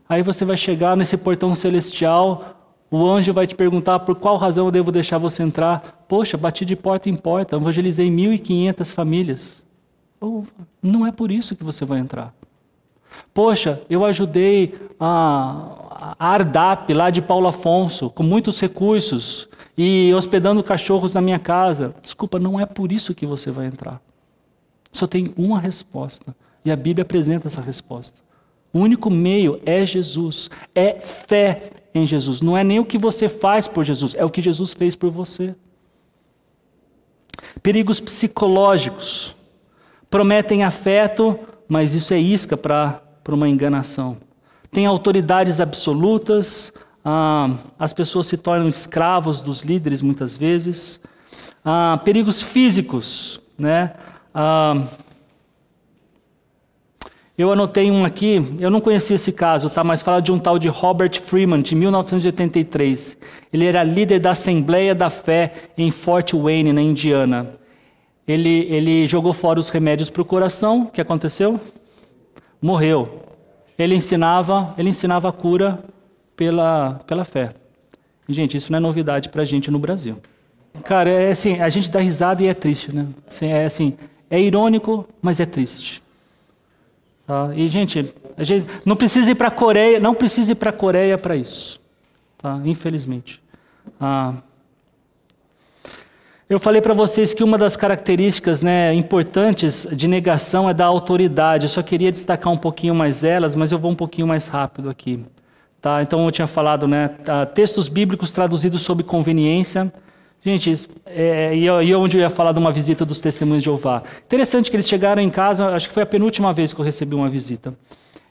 aí você vai chegar nesse portão celestial, o anjo vai te perguntar por qual razão eu devo deixar você entrar. Poxa, bati de porta em porta, evangelizei 1.500 famílias. Não é por isso que você vai entrar. Poxa, eu ajudei a Ardap lá de Paulo Afonso, com muitos recursos, e hospedando cachorros na minha casa. Desculpa, não é por isso que você vai entrar. Só tem uma resposta, e a Bíblia apresenta essa resposta. O único meio é Jesus, é fé em Jesus. Não é nem o que você faz por Jesus, é o que Jesus fez por você. Perigos psicológicos. Prometem afeto, mas isso é isca para uma enganação. Tem autoridades absolutas, as pessoas se tornam escravos dos líderes muitas vezes. Perigos físicos, né? Eu anotei um aqui, eu não conhecia esse caso, tá? Mas fala de um tal de Robert Freeman, de 1983. Ele era líder da Assembleia da Fé em Fort Wayne, na Indiana. Ele jogou fora os remédios para o coração. O que aconteceu? Morreu. Ele ensinava a cura pela fé. E, gente, isso não é novidade para a gente no Brasil. Cara, é assim, a gente dá risada e é triste, né? É irônico, mas é triste. Tá? E, gente, a gente não precisa ir para a Coreia para isso. Tá? Infelizmente. Eu falei para vocês que uma das características, né, importantes de negação é da autoridade. Eu só queria destacar um pouquinho mais delas, mas eu vou um pouquinho mais rápido aqui. Tá? Então eu tinha falado, né, textos bíblicos traduzidos sob conveniência. Gente, e onde eu ia falar de uma visita dos Testemunhos de Jeová. Interessante que eles chegaram em casa, acho que foi a penúltima vez que eu recebi uma visita.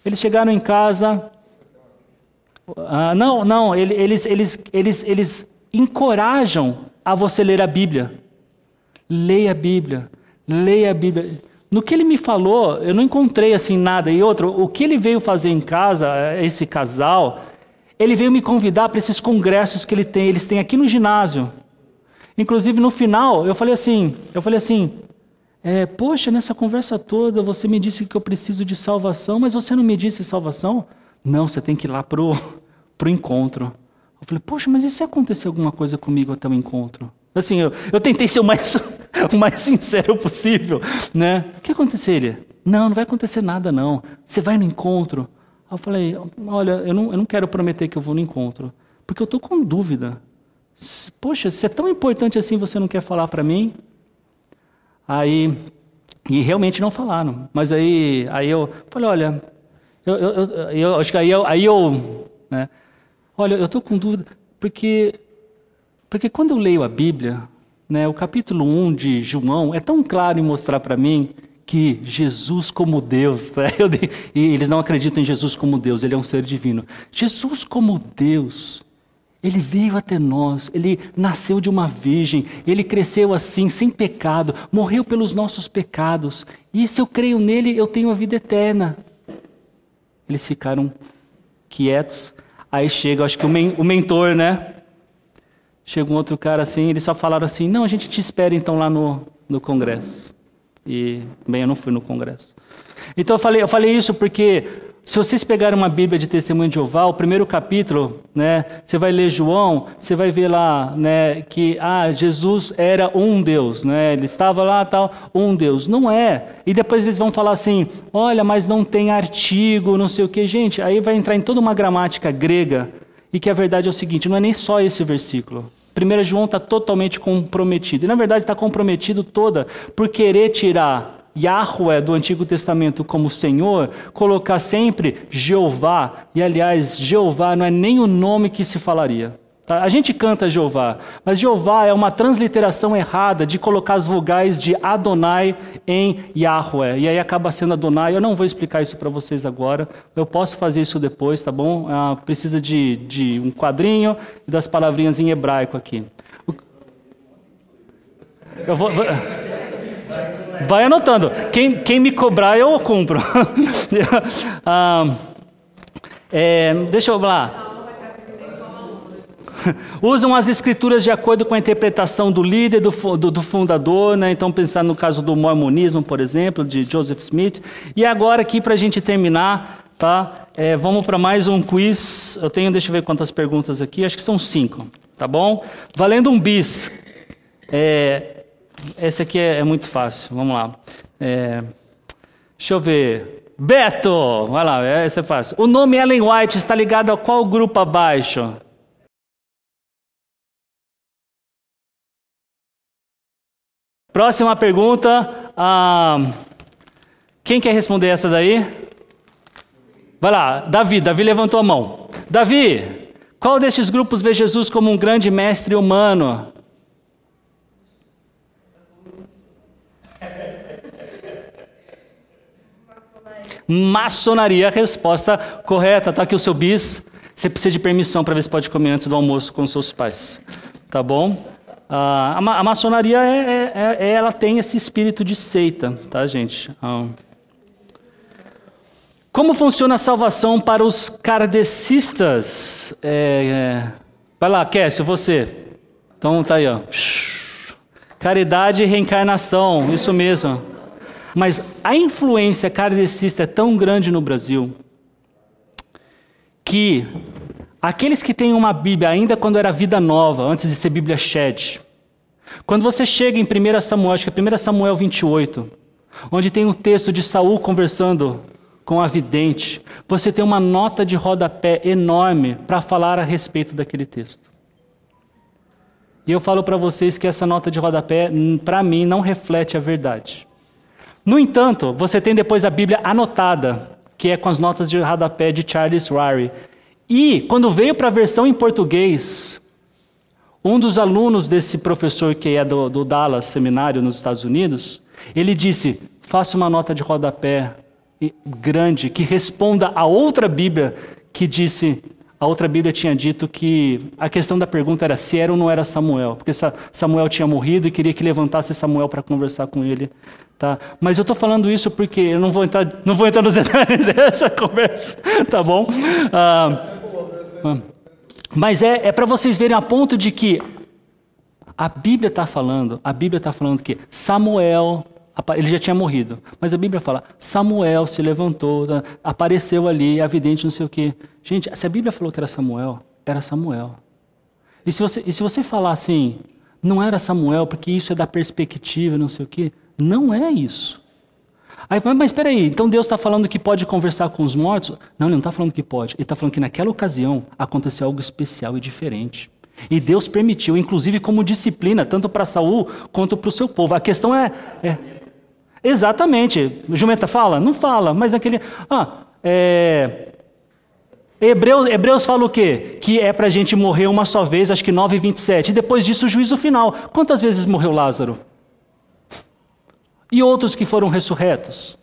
Eles chegaram em casa... eles encorajam a você ler a Bíblia. Leia a Bíblia. Leia a Bíblia. No que ele me falou, eu não encontrei assim nada. E outro, o que ele veio fazer em casa, esse casal, ele veio me convidar para esses congressos que eles têm aqui no ginásio. Inclusive, no final, eu falei assim, poxa, nessa conversa toda você me disse que eu preciso de salvação, mas você não me disse salvação? Não, você tem que ir lá pro encontro. Eu falei, poxa, mas e se acontecer alguma coisa comigo até o encontro? Assim, eu tentei ser o mais sincero possível, né? O que aconteceria? Não vai acontecer nada, não. Você vai no encontro. Aí eu falei, olha, eu não quero prometer que eu vou no encontro, porque eu estou com dúvida. Poxa, se é tão importante assim, você não quer falar para mim? E realmente não falaram. Mas aí eu falei, olha, eu acho que né? Olha, eu estou com dúvida, porque quando eu leio a Bíblia, né, o capítulo 1 de João é tão claro em mostrar para mim que Jesus como Deus, né? E eles não acreditam em Jesus como Deus, ele é um ser divino. Jesus como Deus, ele veio até nós, ele nasceu de uma virgem, ele cresceu assim, sem pecado, morreu pelos nossos pecados, e se eu creio nele, eu tenho a vida eterna. Eles ficaram quietos. Aí chega, acho que o mentor, né? Chega um outro cara assim, eles só falaram assim, não, a gente te espera então lá no congresso. E, bem, eu não fui no congresso. Então eu falei isso porque, se vocês pegarem uma Bíblia de Testemunho de Jeová, o primeiro capítulo, né, você vai ler João, você vai ver lá, né, que Jesus era um Deus, né, ele estava lá, tal, um Deus. Não é. E depois eles vão falar assim, olha, mas não tem artigo, não sei o que. Gente, aí vai entrar em toda uma gramática grega, e que a verdade é o seguinte, não é nem só esse versículo. 1 João está totalmente comprometido. E na verdade está comprometido toda por querer tirar Yahweh do Antigo Testamento como Senhor, colocar sempre Jeová. E aliás, Jeová não é nem o nome que se falaria. Tá? A gente canta Jeová, mas Jeová é uma transliteração errada de colocar as vogais de Adonai em Yahweh. E aí acaba sendo Adonai. Eu não vou explicar isso para vocês agora. Eu posso fazer isso depois, tá bom? Precisa de um quadrinho e das palavrinhas em hebraico aqui. Eu vou... Vai anotando. Quem me cobrar, eu cumpro. Deixa eu lá. Usam as escrituras de acordo com a interpretação do líder, do fundador, né? Então, pensar no caso do mormonismo, por exemplo, de Joseph Smith. E agora, aqui, para a gente terminar, tá? Vamos para mais um quiz. Eu tenho, deixa eu ver quantas perguntas aqui, acho que são 5, tá bom? Valendo um bis. Esse aqui é muito fácil, vamos lá. Deixa eu ver. Beto! Vai lá, esse é fácil. O nome Ellen White está ligado a qual grupo abaixo? Próxima pergunta. Quem quer responder essa daí? Vai lá, Davi levantou a mão. Davi, qual destes grupos vê Jesus como um grande mestre humano? Maçonaria, resposta correta. Tá aqui o seu bis. Você precisa de permissão para ver se pode comer antes do almoço com seus pais. Tá bom? A maçonaria, ela tem esse espírito de seita, tá, gente? Como funciona a salvação para os kardecistas? Vai lá, Kécio, você. Então tá aí, ó. Caridade e reencarnação, isso mesmo. Mas a influência kardecista é tão grande no Brasil que aqueles que têm uma Bíblia ainda quando era vida nova, antes de ser Bíblia Shed, quando você chega em 1 Samuel, acho que é 1 Samuel 28, onde tem um texto de Saul conversando com a vidente, você tem uma nota de rodapé enorme para falar a respeito daquele texto. E eu falo para vocês que essa nota de rodapé, para mim, não reflete a verdade. No entanto, você tem depois a Bíblia anotada, que é com as notas de rodapé de Charles Ryrie. E, quando veio para a versão em português, um dos alunos desse professor que é do Dallas Seminário nos Estados Unidos, ele disse, faça uma nota de rodapé grande que responda a outra Bíblia que disse, a outra Bíblia tinha dito que a questão da pergunta era se era ou não era Samuel, porque Samuel tinha morrido e queria que levantasse Samuel para conversar com ele. Tá? Mas eu estou falando isso porque eu não vou entrar nos detalhes dessa conversa, tá bom? Mas é para vocês verem a ponto de que a Bíblia está falando que Samuel, ele já tinha morrido, mas a Bíblia fala, Samuel se levantou, apareceu ali, evidente, não sei o quê. Gente, se a Bíblia falou que era Samuel, era Samuel. E se você falar assim, não era Samuel, porque isso é da perspectiva, não sei o quê, não é isso. Aí, mas espera aí, então Deus está falando que pode conversar com os mortos? Não, ele não está falando que pode. Ele está falando que naquela ocasião aconteceu algo especial e diferente. E Deus permitiu, inclusive como disciplina, tanto para Saul quanto para o seu povo. A questão é... Exatamente. Jumenta fala? Não fala, mas aquele... Hebreus fala o quê? Que é para a gente morrer uma só vez, acho que 9:27. E depois disso o juízo final. Quantas vezes morreu Lázaro? E outros que foram ressurretos.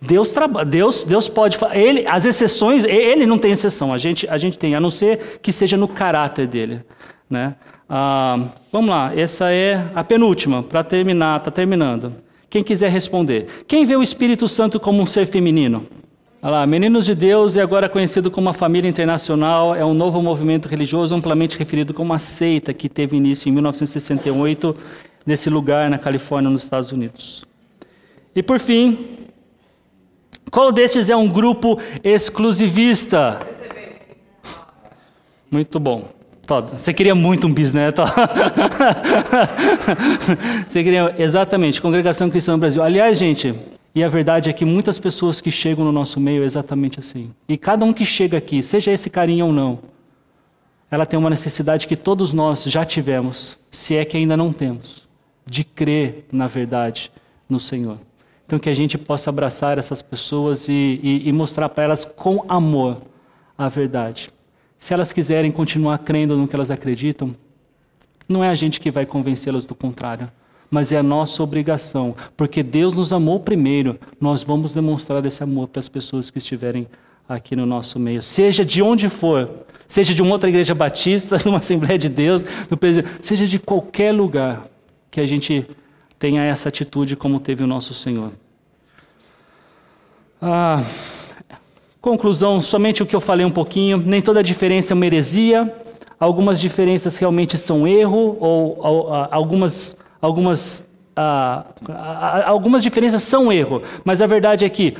Deus pode... as exceções, ele não tem exceção, a gente tem, a não ser que seja no caráter dele. Né? Vamos lá, essa é a penúltima, para terminar, está terminando. Quem quiser responder. Quem vê o Espírito Santo como um ser feminino? Olha lá, Meninos de Deus é agora conhecido como uma família internacional, é um novo movimento religioso amplamente referido como uma seita que teve início em 1968 nesse lugar na Califórnia, nos Estados Unidos. E por fim, qual destes é um grupo exclusivista? Muito bom. Você queria muito um bisneto. Você queria, exatamente, Congregação Cristã no Brasil. Aliás, gente, e a verdade é que muitas pessoas que chegam no nosso meio é exatamente assim. E cada um que chega aqui, seja esse carinha ou não, ela tem uma necessidade que todos nós já tivemos, se é que ainda não temos, de crer na verdade no Senhor. Então que a gente possa abraçar essas pessoas e mostrar para elas com amor a verdade. Se elas quiserem continuar crendo no que elas acreditam, não é a gente que vai convencê-las do contrário, mas é a nossa obrigação, porque Deus nos amou primeiro, nós vamos demonstrar esse amor para as pessoas que estiverem aqui no nosso meio, seja de onde for, seja de uma outra igreja batista, de uma Assembleia de Deus, seja de qualquer lugar, que a gente tenha essa atitude como teve o nosso Senhor. Conclusão, somente o que eu falei um pouquinho, nem toda diferença é uma heresia, algumas diferenças realmente são erro, ou algumas diferenças são erro, mas a verdade é que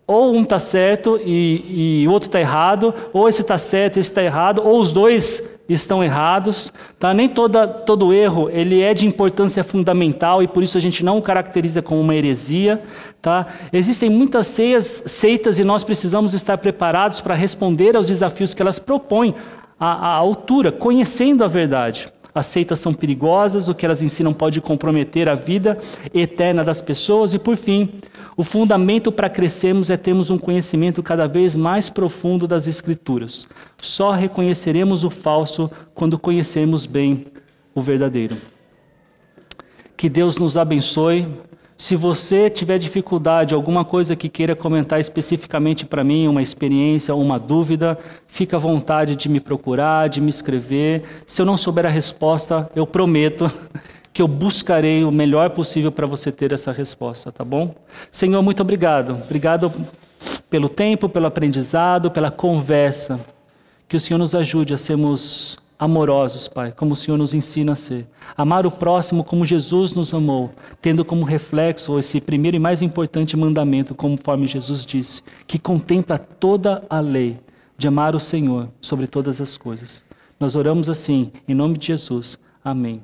ou um está certo e o outro está errado, ou esse está certo e esse está errado, ou os dois estão errados. Tá? Nem todo erro ele é de importância fundamental e por isso a gente não o caracteriza como uma heresia. Tá? Existem muitas seitas e nós precisamos estar preparados para responder aos desafios que elas propõem à altura, conhecendo a verdade. As seitas são perigosas, o que elas ensinam pode comprometer a vida eterna das pessoas. E, por fim, o fundamento para crescermos é termos um conhecimento cada vez mais profundo das Escrituras. Só reconheceremos o falso quando conhecermos bem o verdadeiro. Que Deus nos abençoe. Se você tiver dificuldade, alguma coisa que queira comentar especificamente para mim, uma experiência ou uma dúvida, fica à vontade de me procurar, de me escrever. Se eu não souber a resposta, eu prometo que eu buscarei o melhor possível para você ter essa resposta, tá bom? Senhor, muito obrigado. Obrigado pelo tempo, pelo aprendizado, pela conversa. Que o Senhor nos ajude a sermos amorosos, Pai, como o Senhor nos ensina a ser. Amar o próximo como Jesus nos amou, tendo como reflexo esse primeiro e mais importante mandamento, conforme Jesus disse, que contempla toda a lei, de amar o Senhor sobre todas as coisas. Nós oramos assim, em nome de Jesus. Amém.